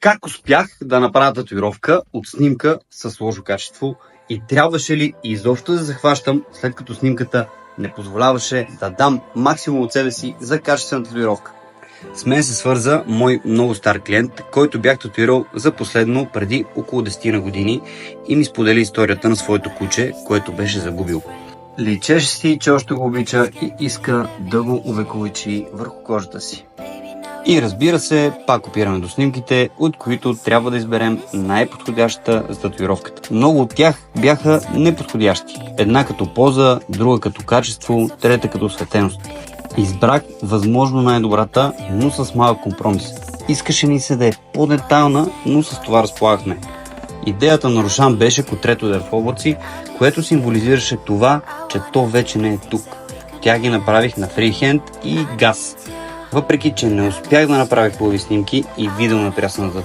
Как успях да направя татуировка от снимка с лошо качество и трябваше ли изобщо да захващам, след като снимката не позволяваше да дам максимум от себе си за качествена татуировка? С мен се свърза мой много стар клиент, който бях татуирал за последно преди около 10 на години и ми сподели историята на своето куче, което беше загубил. Личеше си, че още го обича и иска да го увековечи върху кожата си. И разбира се, пак опираме до снимките, от които трябва да изберем най-подходящата за татуировката. Много от тях бяха неподходящи. Една като поза, друга като качество, трета като осветеност. Избрах възможно най-добрата, но с малък компромис. Искаше ни се да е по-детайлна, но с това разполагахме. Идеята на Рошан беше котрето да е в облаци, което символизираше това, че то вече не е тук. Тя ги направих на фрихенд и газ. Въпреки че не успях да направя хубави снимки и видео на трясаната